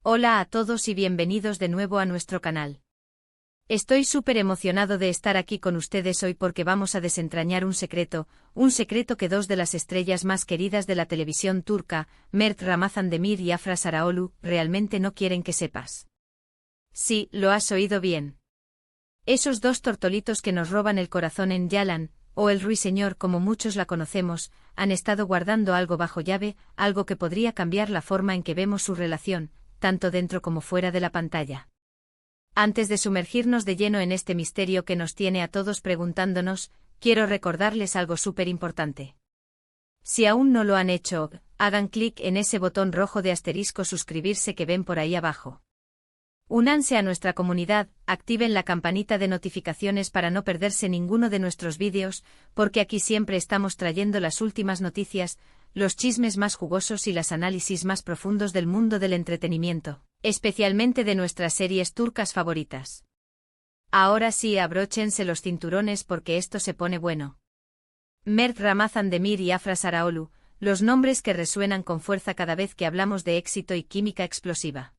Hola a todos y bienvenidos de nuevo a nuestro canal. Estoy súper emocionado de estar aquí con ustedes hoy porque vamos a desentrañar un secreto que dos de las estrellas más queridas de la televisión turca, Mert Ramazan-Demir y Afra Saraoğlu, realmente no quieren que sepas. Sí, lo has oído bien. Esos dos tortolitos que nos roban el corazón en Yalan, o el Ruiseñor como muchos la conocemos, han estado guardando algo bajo llave, algo que podría cambiar la forma en que vemos su relación, tanto dentro como fuera de la pantalla. Antes de sumergirnos de lleno en este misterio que nos tiene a todos preguntándonos, quiero recordarles algo súper importante. Si aún no lo han hecho, hagan clic en ese botón rojo de asterisco suscribirse que ven por ahí abajo. Únanse a nuestra comunidad, activen la campanita de notificaciones para no perderse ninguno de nuestros vídeos, porque aquí siempre estamos trayendo las últimas noticias, los chismes más jugosos y los análisis más profundos del mundo del entretenimiento, especialmente de nuestras series turcas favoritas. Ahora sí, abróchense los cinturones porque esto se pone bueno. Mert Ramazan-Demir y Afra Saraoğlu, los nombres que resuenan con fuerza cada vez que hablamos de éxito y química explosiva.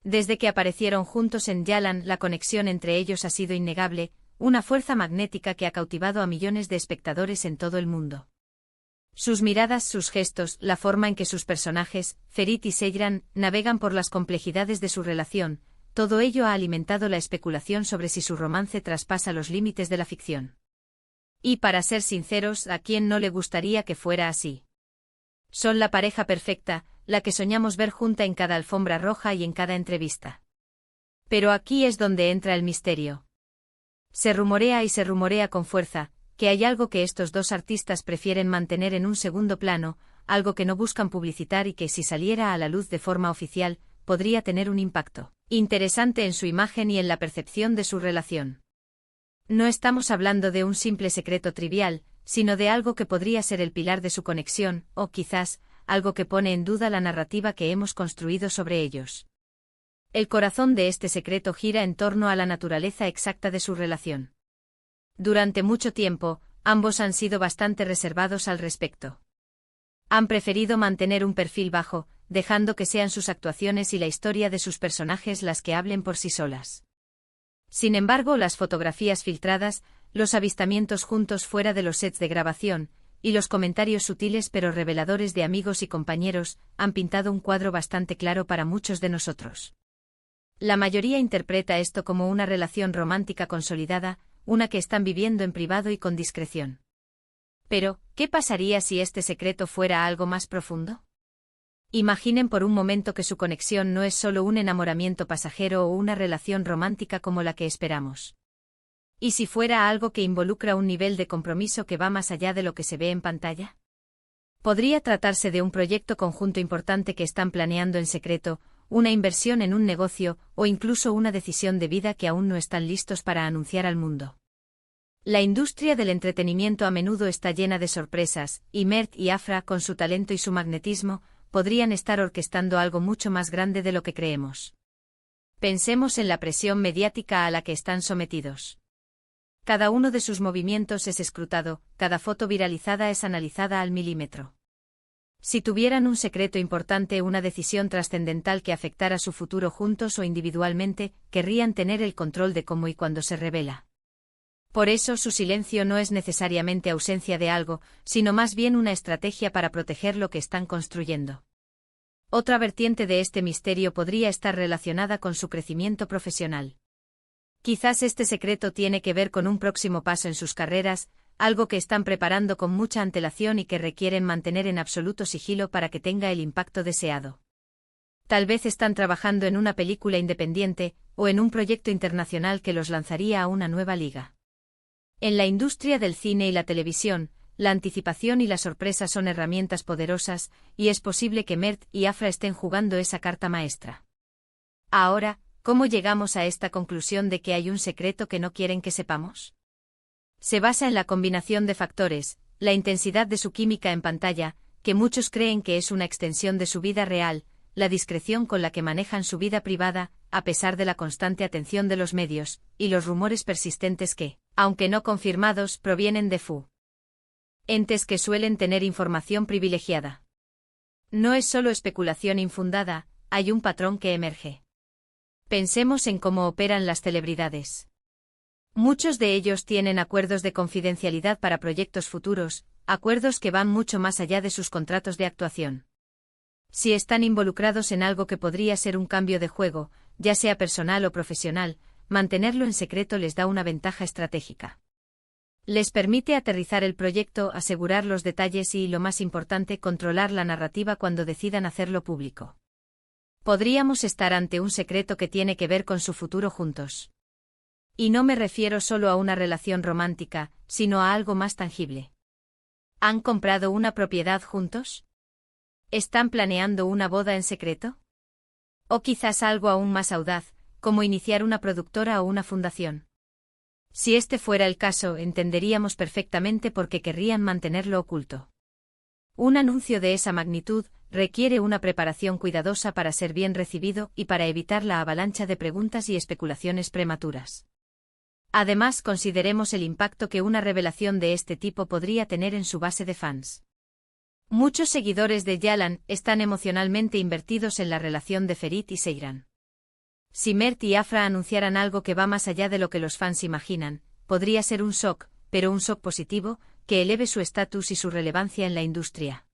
Desde que aparecieron juntos en Yalan, la conexión entre ellos ha sido innegable, una fuerza magnética que ha cautivado a millones de espectadores en todo el mundo. Sus miradas, sus gestos, la forma en que sus personajes, Ferit y Seyran, navegan por las complejidades de su relación, todo ello ha alimentado la especulación sobre si su romance traspasa los límites de la ficción. Y para ser sinceros, ¿a quién no le gustaría que fuera así? Son la pareja perfecta, la que soñamos ver junta en cada alfombra roja y en cada entrevista. Pero aquí es donde entra el misterio. Se rumorea y se rumorea con fuerza, que hay algo que estos dos artistas prefieren mantener en un segundo plano, algo que no buscan publicitar y que si saliera a la luz de forma oficial, podría tener un impacto interesante en su imagen y en la percepción de su relación. No estamos hablando de un simple secreto trivial, sino de algo que podría ser el pilar de su conexión, o quizás, algo que pone en duda la narrativa que hemos construido sobre ellos. El corazón de este secreto gira en torno a la naturaleza exacta de su relación. Durante mucho tiempo, ambos han sido bastante reservados al respecto. Han preferido mantener un perfil bajo, dejando que sean sus actuaciones y la historia de sus personajes las que hablen por sí solas. Sin embargo, las fotografías filtradas, los avistamientos juntos fuera de los sets de grabación, y los comentarios sutiles pero reveladores de amigos y compañeros, han pintado un cuadro bastante claro para muchos de nosotros. La mayoría interpreta esto como una relación romántica consolidada, una que están viviendo en privado y con discreción. Pero, ¿qué pasaría si este secreto fuera algo más profundo? Imaginen por un momento que su conexión no es solo un enamoramiento pasajero o una relación romántica como la que esperamos. ¿Y si fuera algo que involucra un nivel de compromiso que va más allá de lo que se ve en pantalla? Podría tratarse de un proyecto conjunto importante que están planeando en secreto, una inversión en un negocio, o incluso una decisión de vida que aún no están listos para anunciar al mundo. La industria del entretenimiento a menudo está llena de sorpresas, y Mert y Afra, con su talento y su magnetismo, podrían estar orquestando algo mucho más grande de lo que creemos. Pensemos en la presión mediática a la que están sometidos. Cada uno de sus movimientos es escrutado, cada foto viralizada es analizada al milímetro. Si tuvieran un secreto importante, una decisión trascendental que afectara su futuro juntos o individualmente, querrían tener el control de cómo y cuándo se revela. Por eso su silencio no es necesariamente ausencia de algo, sino más bien una estrategia para proteger lo que están construyendo. Otra vertiente de este misterio podría estar relacionada con su crecimiento profesional. Quizás este secreto tiene que ver con un próximo paso en sus carreras, algo que están preparando con mucha antelación y que requieren mantener en absoluto sigilo para que tenga el impacto deseado. Tal vez están trabajando en una película independiente, o en un proyecto internacional que los lanzaría a una nueva liga. En la industria del cine y la televisión, la anticipación y la sorpresa son herramientas poderosas, y es posible que Mert y Afra estén jugando esa carta maestra. Ahora, ¿cómo llegamos a esta conclusión de que hay un secreto que no quieren que sepamos? Se basa en la combinación de factores, la intensidad de su química en pantalla, que muchos creen que es una extensión de su vida real, la discreción con la que manejan su vida privada, a pesar de la constante atención de los medios, y los rumores persistentes que, aunque no confirmados, provienen de entes que suelen tener información privilegiada. No es solo especulación infundada, hay un patrón que emerge. Pensemos en cómo operan las celebridades. Muchos de ellos tienen acuerdos de confidencialidad para proyectos futuros, acuerdos que van mucho más allá de sus contratos de actuación. Si están involucrados en algo que podría ser un cambio de juego, ya sea personal o profesional, mantenerlo en secreto les da una ventaja estratégica. Les permite aterrizar el proyecto, asegurar los detalles y, lo más importante, controlar la narrativa cuando decidan hacerlo público. Podríamos estar ante un secreto que tiene que ver con su futuro juntos. Y no me refiero solo a una relación romántica, sino a algo más tangible. ¿Han comprado una propiedad juntos? ¿Están planeando una boda en secreto? O quizás algo aún más audaz, como iniciar una productora o una fundación. Si este fuera el caso, entenderíamos perfectamente por qué querrían mantenerlo oculto. Un anuncio de esa magnitud requiere una preparación cuidadosa para ser bien recibido y para evitar la avalancha de preguntas y especulaciones prematuras. Además, consideremos el impacto que una revelación de este tipo podría tener en su base de fans. Muchos seguidores de Yalan están emocionalmente invertidos en la relación de Ferit y Seyran. Si Mert y Afra anunciaran algo que va más allá de lo que los fans imaginan, podría ser un shock, pero un shock positivo, que eleve su estatus y su relevancia en la industria.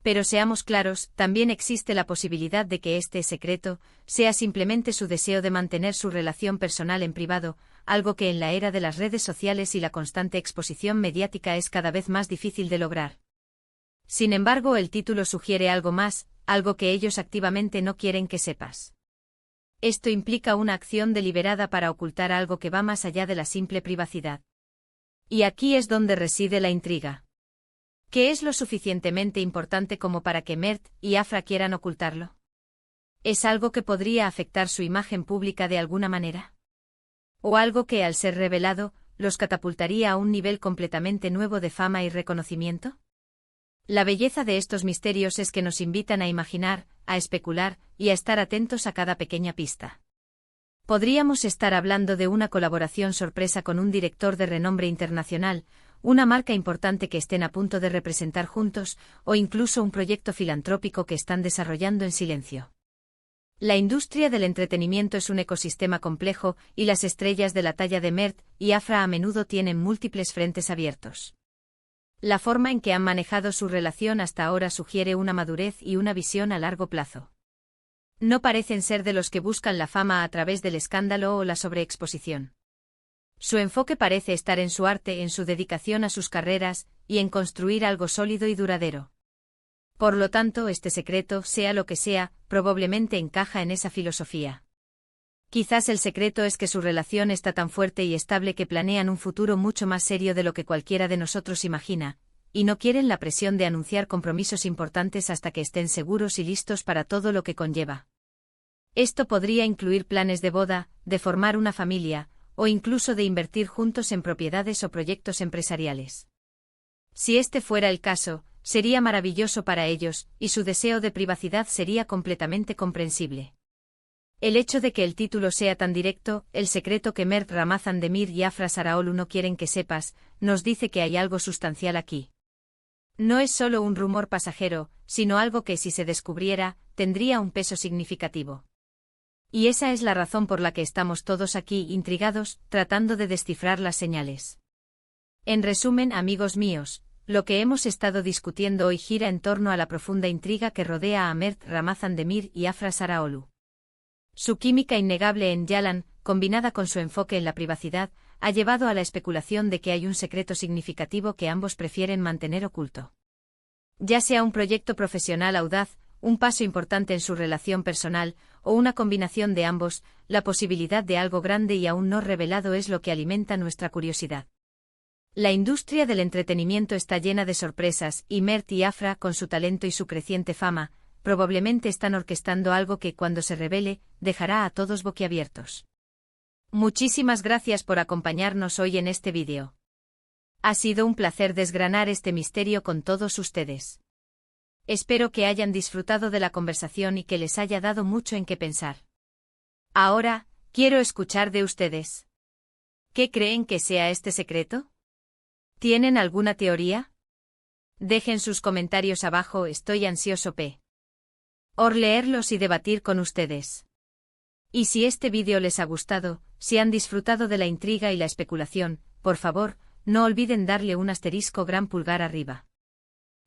Pero seamos claros, también existe la posibilidad de que este secreto sea simplemente su deseo de mantener su relación personal en privado, algo que en la era de las redes sociales y la constante exposición mediática es cada vez más difícil de lograr. Sin embargo, el título sugiere algo más, algo que ellos activamente no quieren que sepas. Esto implica una acción deliberada para ocultar algo que va más allá de la simple privacidad. Y aquí es donde reside la intriga. ¿Qué es lo suficientemente importante como para que Mert y Afra quieran ocultarlo? ¿Es algo que podría afectar su imagen pública de alguna manera? ¿O algo que, al ser revelado, los catapultaría a un nivel completamente nuevo de fama y reconocimiento? La belleza de estos misterios es que nos invitan a imaginar, a especular y a estar atentos a cada pequeña pista. Podríamos estar hablando de una colaboración sorpresa con un director de renombre internacional, una marca importante que estén a punto de representar juntos, o incluso un proyecto filantrópico que están desarrollando en silencio. La industria del entretenimiento es un ecosistema complejo, y las estrellas de la talla de Mert y Afra a menudo tienen múltiples frentes abiertos. La forma en que han manejado su relación hasta ahora sugiere una madurez y una visión a largo plazo. No parecen ser de los que buscan la fama a través del escándalo o la sobreexposición. Su enfoque parece estar en su arte, en su dedicación a sus carreras, y en construir algo sólido y duradero. Por lo tanto, este secreto, sea lo que sea, probablemente encaja en esa filosofía. Quizás el secreto es que su relación está tan fuerte y estable que planean un futuro mucho más serio de lo que cualquiera de nosotros imagina, y no quieren la presión de anunciar compromisos importantes hasta que estén seguros y listos para todo lo que conlleva. Esto podría incluir planes de boda, de formar una familia, o incluso de invertir juntos en propiedades o proyectos empresariales. Si este fuera el caso, sería maravilloso para ellos, y su deseo de privacidad sería completamente comprensible. El hecho de que el título sea tan directo, el secreto que Mert Ramazan Demir y Afra Saraolu no quieren que sepas, nos dice que hay algo sustancial aquí. No es solo un rumor pasajero, sino algo que, si se descubriera, tendría un peso significativo. Y esa es la razón por la que estamos todos aquí intrigados, tratando de descifrar las señales. En resumen, amigos míos, lo que hemos estado discutiendo hoy gira en torno a la profunda intriga que rodea a Mert Ramazan Demir y Afra Saraolu. Su química innegable en Yalan, combinada con su enfoque en la privacidad, ha llevado a la especulación de que hay un secreto significativo que ambos prefieren mantener oculto. Ya sea un proyecto profesional audaz, un paso importante en su relación personal, o una combinación de ambos, la posibilidad de algo grande y aún no revelado es lo que alimenta nuestra curiosidad. La industria del entretenimiento está llena de sorpresas, y Mert y Afra, con su talento y su creciente fama, probablemente están orquestando algo que, cuando se revele, dejará a todos boquiabiertos. Muchísimas gracias por acompañarnos hoy en este vídeo. Ha sido un placer desgranar este misterio con todos ustedes. Espero que hayan disfrutado de la conversación y que les haya dado mucho en qué pensar. Ahora, quiero escuchar de ustedes. ¿Qué creen que sea este secreto? ¿Tienen alguna teoría? Dejen sus comentarios abajo, estoy ansioso. Or leerlos y debatir con ustedes. Y si este vídeo les ha gustado, si han disfrutado de la intriga y la especulación, por favor, no olviden darle un asterisco gran pulgar arriba.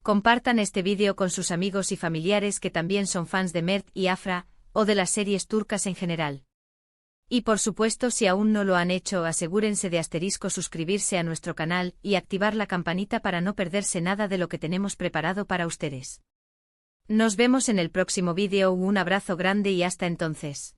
Compartan este vídeo con sus amigos y familiares que también son fans de Mert y Afra, o de las series turcas en general. Y por supuesto, si aún no lo han hecho, asegúrense de suscribirse a nuestro canal y activar la campanita para no perderse nada de lo que tenemos preparado para ustedes. Nos vemos en el próximo vídeo, un abrazo grande y hasta entonces.